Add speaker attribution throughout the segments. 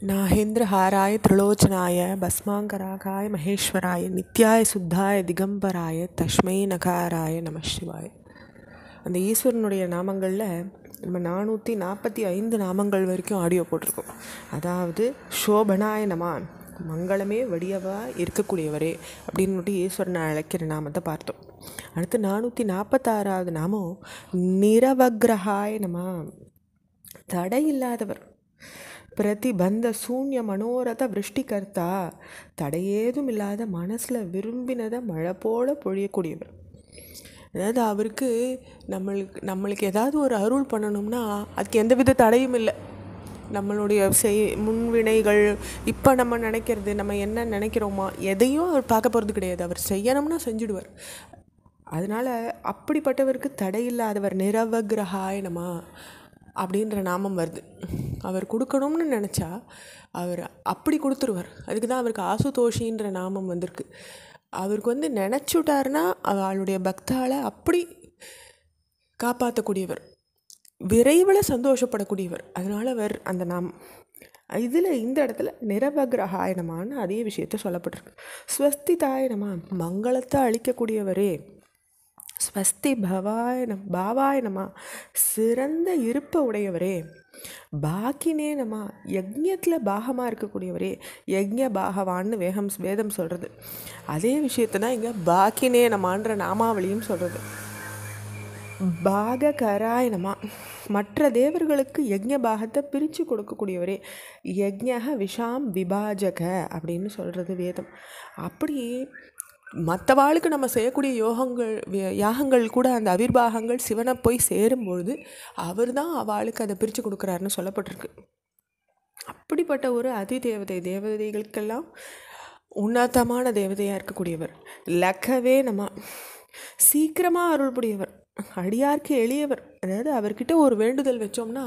Speaker 1: नाहेन्द्रहाराय त्रिलोचनाय भस्मांगरागाय महेश्वराय नित्याय शुद्धाय दिगंबराय तस्मै नकाराय நமः சிவாய. அந்த ஈஸ்வரனுடைய நாமங்களில் நம்ம 445 நாமங்கள் வரைக்கும் ஆடியோ போட்டிருக்கோம். அதாவது சோபனாய நமான், மங்களமே வடியவா இருக்கக்கூடியவரே அப்படின்னு ஈஸ்வரனை அழைக்கிற நாமத்தை பார்த்தோம். அடுத்து 446வது நாமம் நிரவக்ரஹாய நம, தடையில்லாதவர். பிரதிபந்த சூன்ய மனோரத விருஷ்டிகர்த்தா, தடையேதும் இல்லாத மனசில் விரும்பினதை மழை போல பொழியக்கூடியவர். அதாவது அவருக்கு நம்மளுக்கு ஏதாவது ஒரு அருள் பண்ணணும்னா அதுக்கு எந்தவித தடையும் இல்லை. நம்மளுடைய முன்வினைகள், இப்போ நம்ம நினைக்கிறது, நம்ம என்ன நினைக்கிறோமோ எதையும் அவர் பார்க்க போகிறது கிடையாது. அவர் செய்யணும்னா செஞ்சுடுவார். அதனால் அப்படிப்பட்டவருக்கு தடையில்லாதவர். நிரவக்ரஹாய நம அப்படின்ற நாமம் வருது. அவர் கொடுக்கணும்னு நினச்சா அவர் அப்படி கொடுத்துருவார். அதுக்கு தான் அவருக்கு ஆசுதோஷின்ற நாமம் வந்திருக்கு. அவருக்கு நினச்சுட்டார்னா அவளுடைய பக்தாளை அப்படி காப்பாற்றக்கூடியவர், விரைவில் சந்தோஷப்படக்கூடியவர். அதனால் அவர் அந்த நாமம். இதில் இந்த இடத்துல நிரவக்ரஹாய நமன்னு அதே விஷயத்தை சொல்லப்பட்டிருக்கு. ஸ்வஸ்திதாய நம, மங்களத்தை அளிக்கக்கூடியவரே. ஸ்வஸ்தி பாவாய நம, சிறந்த இருப்பை உடையவரே. பாக்கினே நம, யஜ்ஞத்தில் பாகமாக இருக்கக்கூடியவரே. யஜ்ஞ பாகவான்னு வேதம் சொல்கிறது. அதே விஷயத்தை தான் இங்கே பாக்கினே நமான்ற நாமாவளியும் சொல்கிறது. பாககராய நம, மற்ற தேவர்களுக்கு யஜ்ஞ பாகத்தை பிரித்து கொடுக்கக்கூடியவரே. யஜ்ஞக விஷாம் விபாஜக அப்படின்னு சொல்கிறது வேதம். அப்படி மற்றவாளுக்கு நம்ம செய்யக்கூடிய யாகங்கள் கூட அந்த அவிர்வாகங்கள் சிவனை போய் சேரும்பொழுது அவர் தான் அவளுக்கு அதை பிரித்து கொடுக்குறாருன்னு சொல்லப்பட்டிருக்கு. அப்படிப்பட்ட ஒரு தேவதைகளுக்கெல்லாம் உன்னதமான தேவதையாக இருக்கக்கூடியவர். லக்கவே நம்ம, சீக்கிரமாக அருள்புடையவர். அடியார்க்கு எளியவர். அதாவது அவர்கிட்ட ஒரு வேண்டுதல் வச்சோம்னா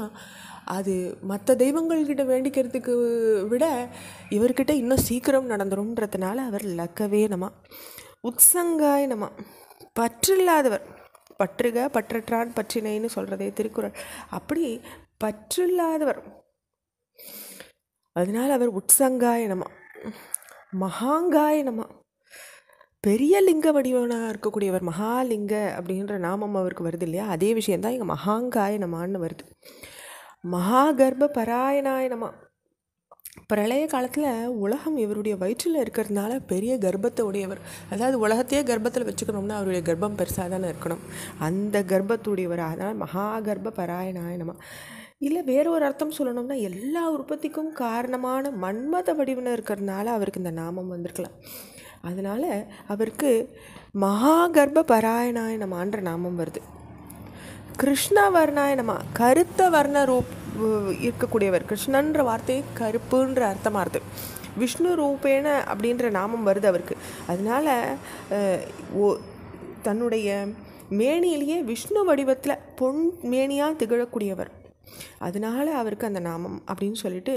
Speaker 1: அது மற்ற தெய்வங்கள்கிட்ட வேண்டிக்கிறதுக்கு விட இவர்கிட்ட இன்னும் சீக்கிரம் நடந்துரும்ன்றதுனால அவர் லக்கவே நம. உத்சங்காய நம, பற்றில்லாதவர். பற்றுக பற்றற்றான் பற்றினைன்னு சொல்கிறதே திருக்குறள். அப்படி பற்றில்லாதவர். அதனால் அவர் உத்சங்காய நம. மகாங்காய நம, பெரிய லிங்க வடிவனாக இருக்கக்கூடியவர். மகாலிங்க அப்படின்ற நாமம் அவருக்கு வருது இல்லையா, அதே விஷயந்தான் இங்கே மகாங்காய நமான்னு வருது. மகாகர்ப்ப பராயணாய நம, பிரளய காலத்தில் உலகம் இவருடைய வயிற்றில் இருக்கிறதுனால பெரிய கர்ப்பத்தை உடையவர். அதாவது உலகத்தையே கர்ப்பத்தில் வச்சுக்கணும்னா அவருடைய கர்ப்பம் பெருசாக தானே இருக்கணும், அந்த கர்ப்பத்துடையவர். அதனால் மகாகர்ப்ப பராயணாய நம. இல்லை வேற ஒரு அர்த்தம் சொல்லணும்னா எல்லா உற்பத்திக்கும் காரணமான மன்மத வடிவனை இருக்கிறதுனால அவருக்கு இந்த நாமம் வந்திருக்கலாம். அதனால் அவருக்கு மகாகர்ப்ப பராயணாய நமான்ற நாமம் வருது. கிருஷ்ண வர்ணாய நம, கருத்த வர்ண இருக்கக்கூடியவர். கிருஷ்ணன்ற வார்த்தை கருப்புன்ற அர்த்தமாக இருக்குது. விஷ்ணு ரூபேன அப்படின்ற நாமம் வருது அவருக்கு. அதனால் தன்னுடைய மேனியிலேயே விஷ்ணு வடிவத்தில் பொன் மேனியாக திகழக்கூடியவர். அதனால் அவருக்கு அந்த நாமம் அப்படின்னு சொல்லிட்டு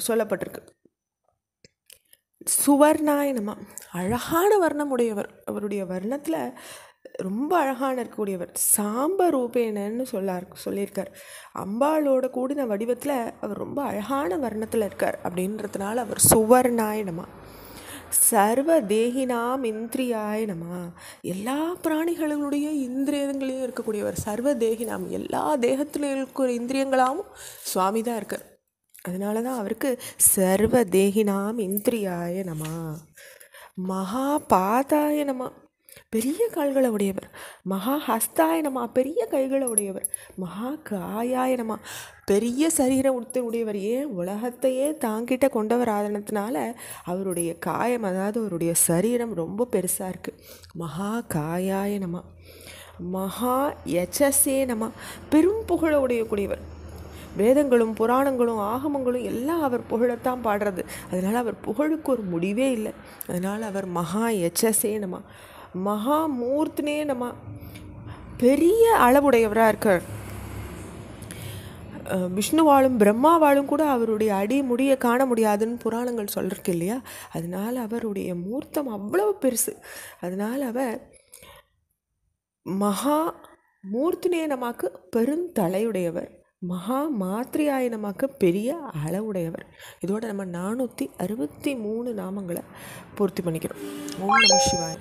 Speaker 1: சொல்லப்பட்டிருக்கு. சுவர்ணாய நம, அழகான வர்ணம் உடையவர். அவருடைய வர்ணத்தில் ரொம்ப அழகான இருக்கக்கூடியவர். சாம்ப ரூபேனன்னு சொல்லியிருக்கார். அம்பாளோட கூடின வடிவத்தில் அவர் ரொம்ப அழகான வர்ணத்தில் இருக்கார் அப்படின்றதுனால அவர் சுவர்ணாய நம. சர்வ தேகினாம் இந்திரியாய நம, எல்லா பிராணிகளுடைய இந்திரியங்களையும் இருக்கக்கூடியவர். சர்வ தேகினாம், எல்லா தேகத்திலும் இருக்கிற இந்திரியங்களாகவும் சுவாமி தான் இருக்கார். அதனால தான் அவருக்கு சர்வ தேகினாம் இந்திரியாய நம. மகா பாதாய நம, பெரிய கால்களை உடையவர். மகா ஹஸ்தாய நம, பெரிய கைகளை உடையவர். மகா காயாய நம, பெரிய சரீரம் உடையவர். ஏன் உலகத்தையே தாங்கிட்ட கொண்டவர் ஆதனத்தினால அவருடைய காயம், அதாவது அவருடைய சரீரம் ரொம்ப பெருசாக இருக்குது. மகா காயாய நம. மகா யசசே நம, பெரும் புகழ உடையக்கூடியவர். வேதங்களும் புராணங்களும் ஆகமங்களும் எல்லாம் அவர் புகழத்தான் பாடுறது. அதனால் அவர் புகழுக்கு ஒரு முடிவே இல்லை. அதனால் அவர் மகா யசசே நம. மகா மூர்த்தனே நம, பெரிய அளவுடையவராக இருக்கார். விஷ்ணுவாலும் பிரம்மாவாலும் கூட அவருடைய அடி முடியை காண முடியாதுன்னு புராணங்கள் சொல்லிருக்கு இல்லையா. அதனால் அவருடைய மூர்த்தம் அவ்வளவு பெருசு. அதனால் அவர் மகா மூர்த்தினே நமக்கு பெருந்தலையுடையவர். மகா மாத்ரியாய நமக்கு பெரிய அளவுடையவர். இதோட நம்ம 463 நாமங்களை பூர்த்தி பண்ணிக்கிறோம். ஓம் நம சிவாய.